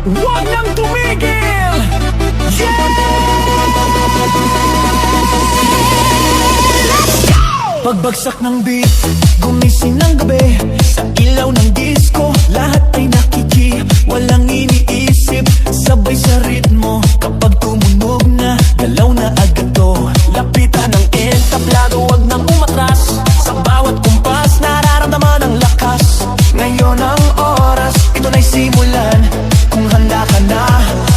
Huwag nang tumigil! Yeah! Pagbagsak ng beat, gumising ng gabi. Sa ilaw ng disco, lahat ay nakiki. Walang iniisip, sabay sa ritmo. Kapag tumunog na, galaw na agad to. Lapitan ng entablado, wag nang umatras. Sa bawat kumpas, nararamdaman ang lakas. Ngayon ang oras, ito na'y simulan. Kung handa ka na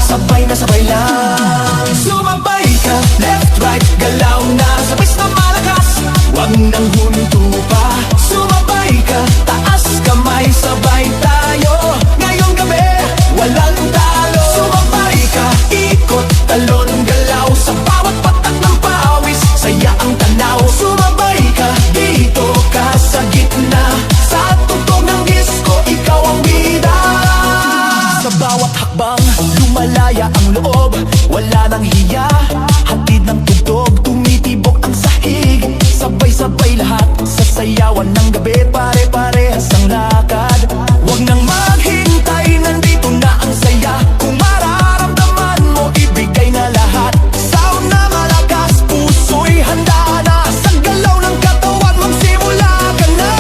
sabay lang. Sumabay ka, left, right, galaw na. Sabay na malakas, wag nang huminto pa. Sumabay ka, taas kamay, sabay tayo. Ngayong gabi, walang talo. Sumabay ka, ikot, talon, galaw. Sa bawat patak ng pawis, saya ang tanaw. Sumabay ka, dito ka sa gitna. Sa tugtog ng disco, ikaw ang bida. Sa bawat hakbang, lumalaya ang loob. Wala nang hiya, hatid ng tugtog. Tumitibok ang sahig, sabay-sabay lahat. Sasayawan ng gabi, pare-parehas ang lakad. Huwag nang maghintay, nandito na ang saya. Kung mararamdaman mo, ibigay na lahat. Sound na malakas, puso'y handa na. Sa galaw ng katawan, magsimula ka na.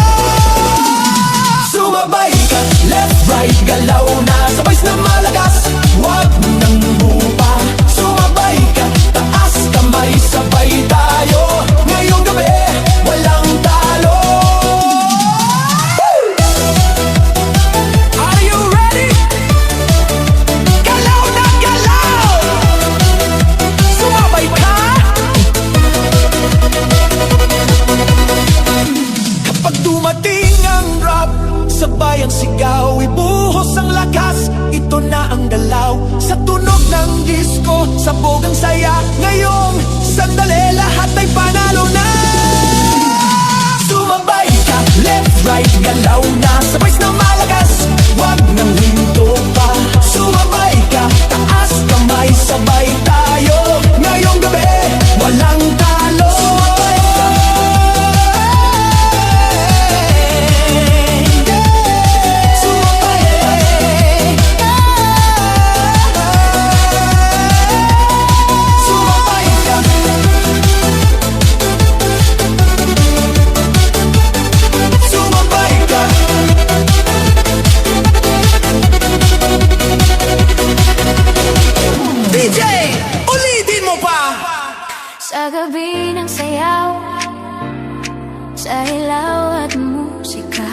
Sumabay ka, left, right, galaw na. Sabay na malakas, huwag nang bupa. Sumabay ka, taas kamay, sabay tayo. Ngayong gabi, walang talo. Are you ready? Galaw na galaw! Sumabay ka! Kapag dumating ang rap, sabay ang sigaw, ibuhos ang lakas. Ito na ang dalaw, sa tunog ng disco, sabog ang saya. Ngayong sandali, lahat ay panalo na. Sumabay ka, left, right, galaw na. Sabay na malakas, wag nang hinto pa. Sumabay ka, taas kamay, sabay tayo. Ngayong gabi, walang talo. Sumabay ka. DJ, ulitin mo pa! Sa gabi ng sayaw, sa ilaw at musika.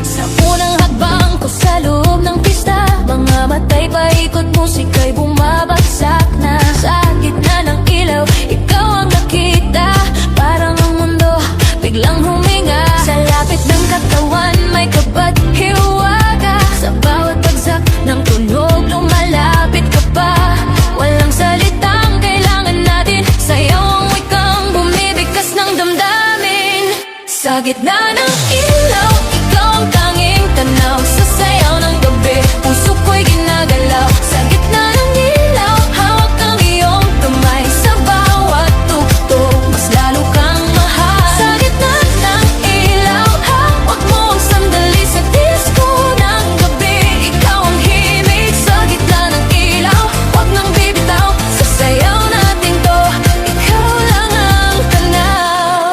Sa unang hakbang ko sa loob ng pista, mga matay paikot, musika'y bumabagsak na. Sa gitna ng ilaw, ikaw ang nakita. Parang ang mundo biglang huminga. Sa lapit ng katawan, may kapat hiwaga. Sa bawat bagsak ng tunog, lumalapit ka pa. Walang salitang kailangan natin. Sayaw ang wikang bumibigkas ng damdamin. Sa gitna ng ilaw, ikaw ang tanging tanaw. Sa sayaw ng gabi, puso ko'y ginagalaw. Sa gitna ng ilaw, hawak ang iyong kamay. Sa bawat tugtog, mas lalo kang mahal. Sa gitna ng ilaw, hawak mo ang sandali. Sa disco ng gabi, ikaw ang himig. Sa gitna ng ilaw, huwag nang bibitaw. Sa sayaw natin to, ikaw lang ang tanaw.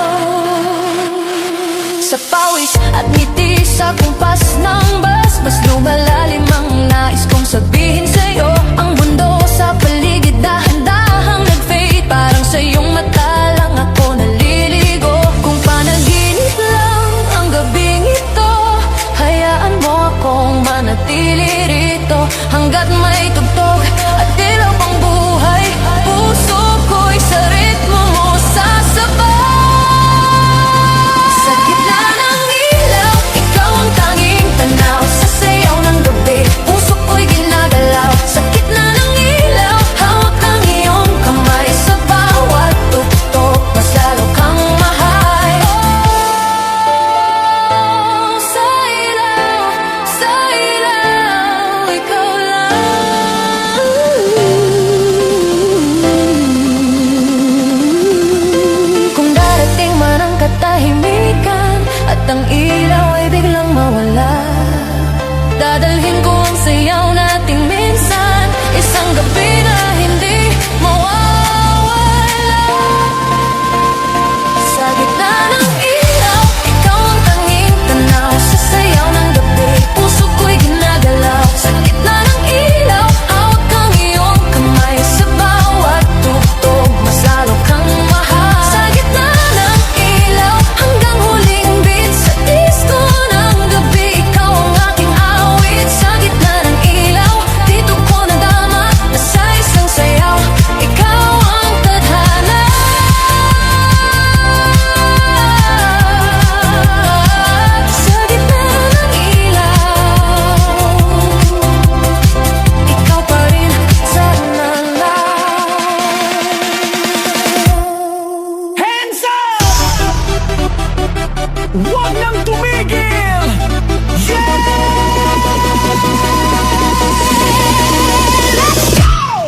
Sa pawis at ngiti, sa kumpas ng bus, mas lumalalim ang nais kong sabihin sa'yo. Ang mundo sa paligid dahan-dahang nag-fade. Parang sa iyong mata lang ako naliligo. Kung panaginip lang ang gabing ito, hayaan mo akong manatili rito. Hanggat may tugtog at ilaw pang buhay, puso ko'y sa ritmo mo sasabay. Sa gitna ng ilaw, ikaw ang tanging tanaw. Sa sayaw ng gabi, puso ko'y ginagalaw. Sa gitna ng ilaw, hawak ang iyong kamay. Sa bawat tugtog, mas lalo kang mahal. Oh, sa ilaw, ikaw lang. Kung darating man ang katahimikan at ang ilaw ay biglang mawala, dadalhin ko ang sayaw na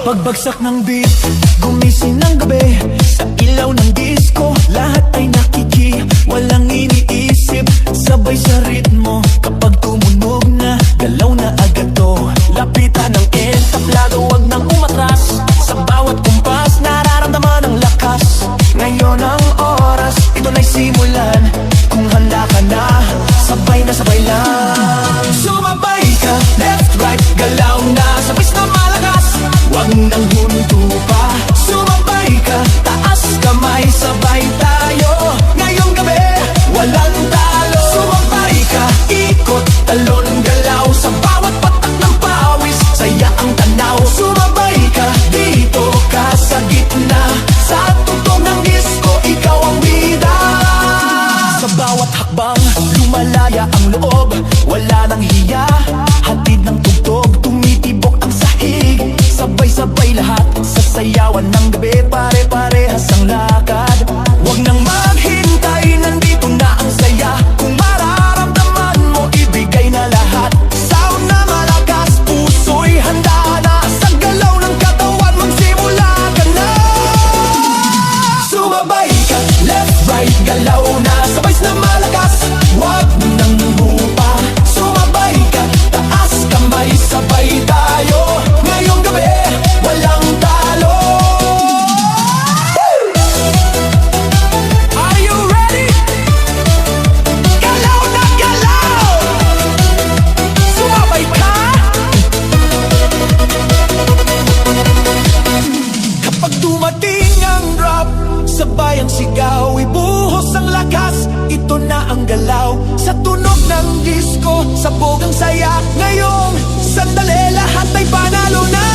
Pagbagsak ng beat, gumising ng gabi sa ilaw ng disco, lahat ay nakiki, walang iniisip, sabay sa ritmo. Kapag tumunog na, galaw na agad to. Lapitan ng entablado, wag nang umatras. Sa bawat kumpas, nararamdaman ang lakas. Ngayon ang oras, ito na'y simulan. Kung handa ka na, sabay lang. Sumabay ka, left, right, galaw na, sabay na malakas. Wag nang huminto pa. Sumabay ka, taas kamay, sabay tayo. Ngayong gabi, walang talo. Sumabay ka, ikot, talon, galaw. Sa bawat patak ng pawis, saya ang tanaw. Sumabay ka, dito ka sa gitna. Sa tugtog ng disco, ikaw ang bida. Sa bawat hakbang, lumalaya ang loob. Wala nang hiya, hatid ng tugtog, tumitibok ang sahig. Sabay-sabay lahat, sasayawan ng gabi. Pare-parehas ang lakad. Huwag nang maghintay, nandito na ang saya. Kung mararamdaman mo, ibigay na lahat. Sound na malakas, puso'y handa na. Sa galaw ng katawan, magsimula ka na. Sumabay ka, left, right, galaw na, sabay na malakas. Huwag nang hupa. Sumabay ka, taas kamay, sabay tayo. Ngayong gabi, walang talo. Are you ready? Galaw na galaw. Sumabay ka. Kapag dumating ang drop, sabay ang sigaw, ibuhos ang lakas. Ito na ang galaw, sa tunog ng disco, sabog ang saya. Ngayong sandali, lahat ay panalo na.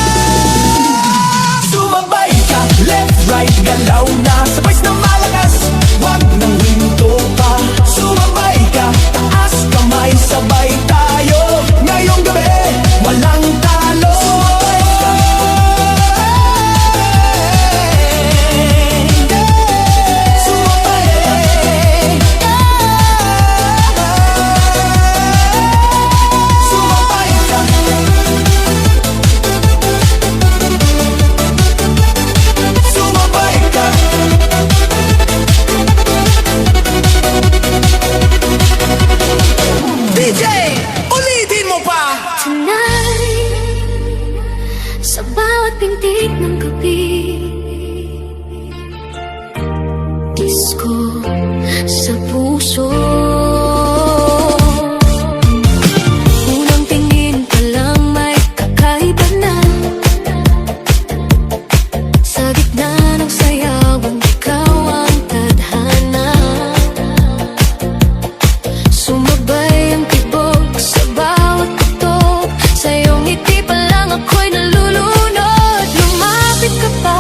Sumabay ka, left, right, galaw na, sabay na malakas. Wag nang huminto pa. Sumabay ka, taas kamay, sabay tayo. Ngayong gabi, walang talo. Sumabay ka. Sumabay ka. Sumabay ka. DJ, ulitin mo pa. Tonight, sa bawat pintig ng gabi, disco sa puso. Unang tingin pa lang may kakaiba na. Sa gitna ng sayawan, ikaw ang tadhana. Sumabay ang tibok sa bawat tutok. Sa iyong ngiti pa lang ako'y nalulunod. Lumapit ka pa,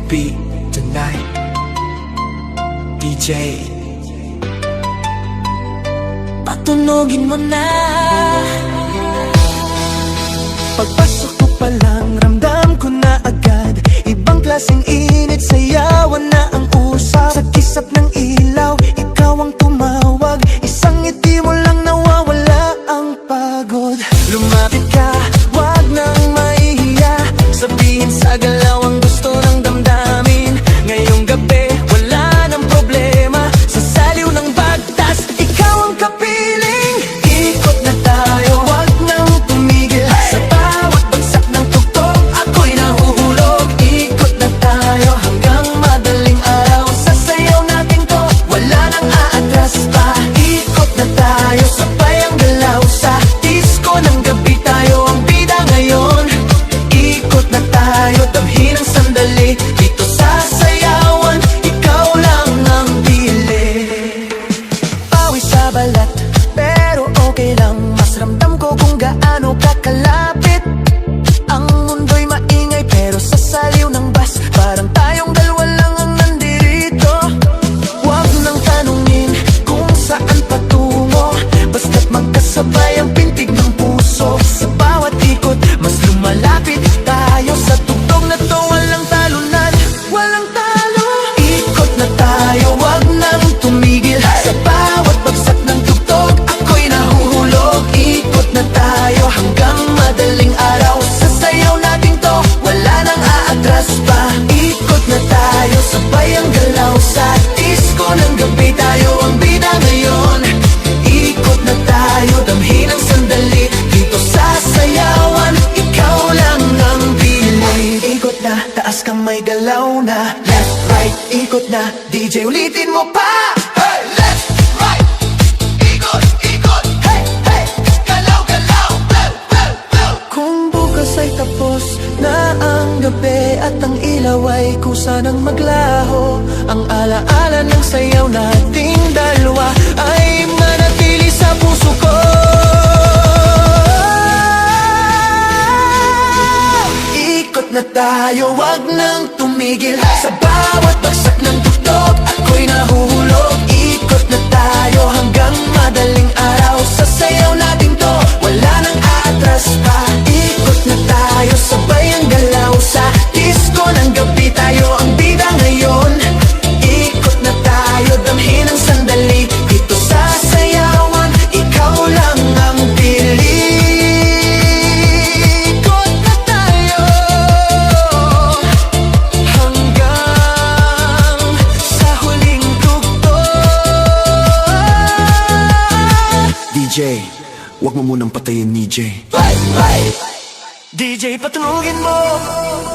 beat tonight. DJ, patunogin mo na. Pagpasok mo pa lang, ramdam ko na agad. Ibang klaseng init, sayawan na ang usap. Sa kisap ng ilaw, ikaw ang tumawag. Isang ngiti mo lang nawawala ang pagod. Lumapit ka, wag nang mahihiya. Sabihin sa galaw ang gusto ng damdamin. Ngayong gabi, wala nang problema. Sa saliw ng bagtas, ikaw ang kapiling. Ikot na tayo, wag nang tumigil. Sa bawat bagsak ng tugtog, ako'y nahuhulog. Ikot na tayo hanggang madaling araw. Sa sayaw natin to, wala nang aatras pa. Ikot na tayo, sabay ang galaw. Sa disco ng gabi tayo ang bida ngayon. Ikot na tayo, damhin ang sandali. Dito sa sayawan, ikaw lang ang pili. Pawis sa balat, pero okay lang. Mas ramdam ko kung gaano kakalapit. Ang mundo'y maingay, pero sa saliw ng bus, parang tayong dalawa lang ang nandirito. Huwag nang tanungin kung saan patungo, basta't magkasabay ang pintig ng puso. Sa bawat ikot, mas lumalapit tayo. Sa tugtog na to, walang talunan, walang talo. Ikot na tayo, wag nang tumigil. Sa bawat bagsak ng tugtog, ako'y nahuhulog. Ikot na tayo hanggang madaling araw. Sa sayaw natin to, wala nang aatras pa. Ikot na tayo, sabay ang galaw. Sa disco ng gabi tayo ang bida ngayon. Ikot na tayo, damhin ang sandali. Dito sa sayawan, ikaw lang ang pili. Ikot na, taas kamay, galaw na. Left, right, ikot na. DJ, ulitin mo pa. Hey, left, right, ikot, ikot. Hey, hey, galaw, galaw. Wow, wow, wow. Kung bukas ay tapos na ang gabi at ang ilaw ay kusa ng maglaho, ang alaala ng sayaw nating dalawa ay manatili sa puso ko. Ikot na tayo, wag nang tumigil. Sa bawat bagsak ng tugtog, ako'y nahuhulog. Ikot na tayo hanggang madaling araw. Sa sayaw natin to, wala nang aatras pa. Ikot na tayo, sabay ang galaw. Sa disco ng gabi tayo ang bida ngayon. Ikot na tayo, damhin ang sandali. Dito sa sayawan, ikaw lang ang pili. Ikot na tayo hanggang sa huling tugtog. DJ, wag mo munang patayin ni J. Bye, bye. DJ, patunugin mo.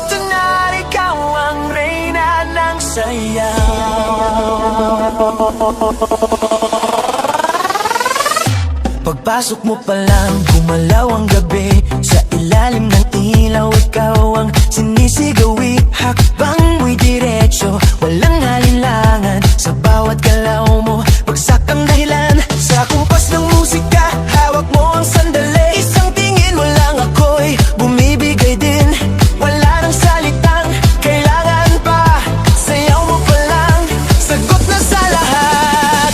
Tonight, ikaw ang reyna ng sayaw. Pagpasok mo pa lang, gumalaw ang gabi. Sa ilalim ng ilaw, ikaw ang sinisigawi. Hakbang mo'y diretso, walang alinlangan. Sa bawat galaw mo, bagsak ang dahilan. Sa kumpas ng musika, hawak mo ang sandali. Isang tingin mo lang ako'y bumibigay din. Wala nang salitang kailangan pa. Sayaw mo pa lang, sagot na sa lahat.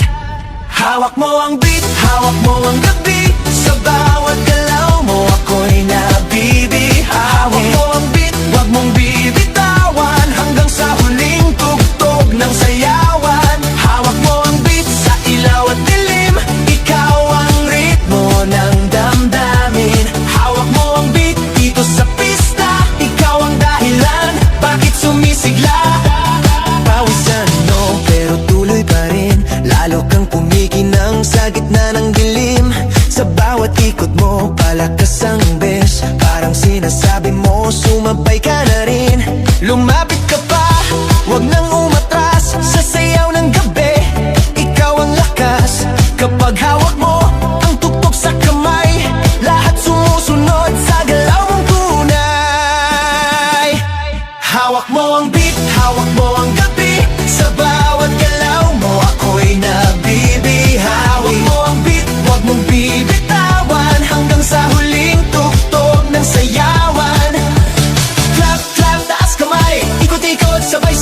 Hawak mo ang beat, hawak mo ang gabi. Sa bawat galaw mo, ako'y nabibi. Hawak mo ang beat, wag mong bibitawan. Hanggang sa huling tugtog ng sayawan. Hawak mo ang beat, sa ilaw at dilim. Ikaw ang ritmo ng damdamin. Hawak mo ang beat, dito sa pista. Ikaw ang dahilan, bakit sumisigla. Pawisan no, pero tuloy pa rin. Lalo kang kumikinang sa gitna ng dilim. Sa bawat ikot mo, palakas ang bes. Parang sinasabi mo, sumabay ka na rin. Lumapit ka pa, wag nang umatras. Sa sayaw ng gabi, ikaw ang lakas. Kapag hawak mo ang tugtog sa kamay, lahat sumusunod sa galaw mong tunay. Hawak mo ang beat, hawak mo ang gabi. Sa bawat galaw mo, ako'y nabibi. Hawak mo ang beat, wag mong bibitawan. Hanggang sa huling tugtog ng sayawan. Clap, clap, taas kamay, ikot-ikot, sabay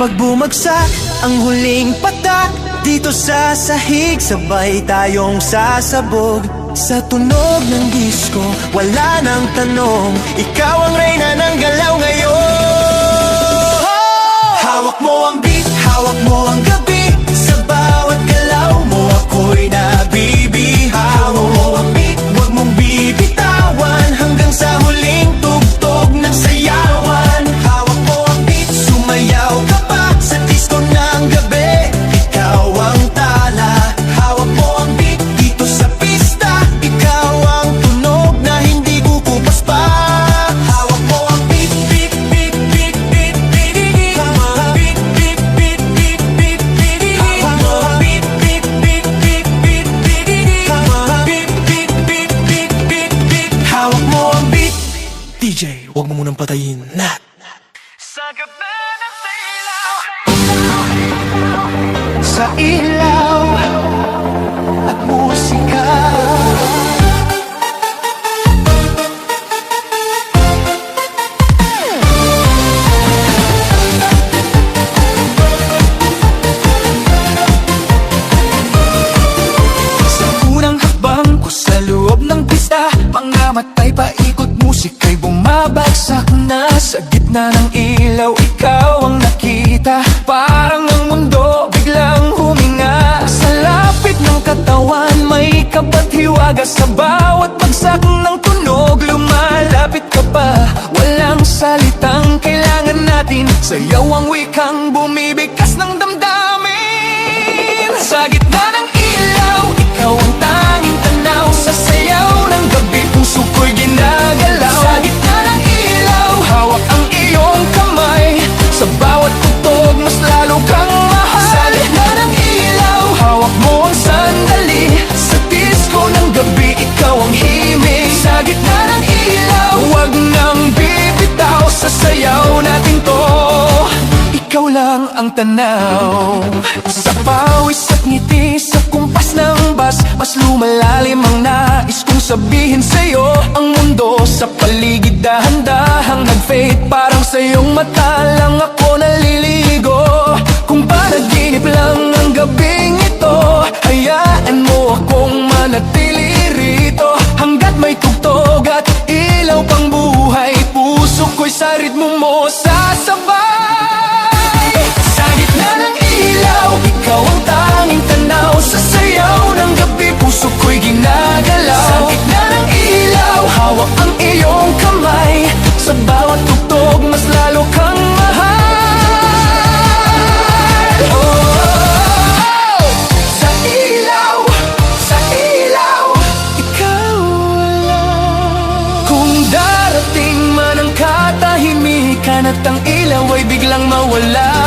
Kapag bumagsak ang huling patak dito sa sahig, sabay tayong sasabog. Sa tunog ng disko, wala nang tanong, ikaw ang reyna ng galaw ngayon. Hawak mo ang beat, hawak mo ang gabi, sa bawat galaw mo ako'y nabibihaw. Hawak mo ang beat, huwag mong bibitawan, hanggang sa huling tugtog ng sayawan. Hawak mo ang beat, sumayaw ka pa sa disco ng gabi, ikaw ang tala. Hawak mo ang beat dito sa pista, ikaw ang tunog na hindi kukupas pa. Hawak mo ang beat, beat, beat, beat, beat, beat, beat. Beat, beat, beat, beat, beat, beat. Hawak mo ang beat, beat, beat, beat, beat, beat, beat. Beat, beat, beat, beat, beat, beat. Hawak mo ang beat. DJ, huwag mo munang patayin na. Sa gabi ng silaw, sa ilaw at musika. Sa unang hakbang ko sa loob ng pista, mga matay paikot, musika'y bumabagsak na. Sa gitna ng ilaw, ikaw ang nakita, parang ang mundo biglang huminga. Sa lapit ng katawan, may kapathiwaga, sa bawat bagsak ng tunog, lumalapit ka pa. Walang salitang kailangan natin, sayaw ang wikang bumibigkas ng damdamin. Sa gitna ng ilaw, ikaw ang tanging tanaw, sa sayaw ng gabi, puso ko'y ginagalaw. Sa gitna ng ilaw, hawak ang iyong kamay, sa bawat tugtog, mas lalo kang mahal. Sa gitna ng ilaw, hawak mo ang sandali, sa disco ng gabi, ikaw ang himig. Sa gitna ng ilaw, huwag nang bibitaw, sa sayaw natin to, ikaw lang ang tanaw. Sa pawis at ngiti, sa kumpas ng bas, mas lumalalim ang nais kong sabihin sa'yo. Ang mundo sa paligid dahan-dahang nag-fade, parang sa iyong mata lang ako naliligo. Kung panaginip lang ang gabing ito, hayaan mo akong manatili rito, hanggat may tugtog at ilaw pang buhay, puso ko'y sa ritmo mo sasabay. Sa gitna ng ilaw, ikaw ang tanging tanaw, sa sayaw ng gabi, puso ko'y ginagalaw. Sa gitna ng ilaw, hawak ang iyong kamay, sa bawat tugtog, mas lalo kang mahal. Oh, sa ilaw, ikaw lang. Kung darating man ang katahimikan at ang ilaw ay biglang mawala,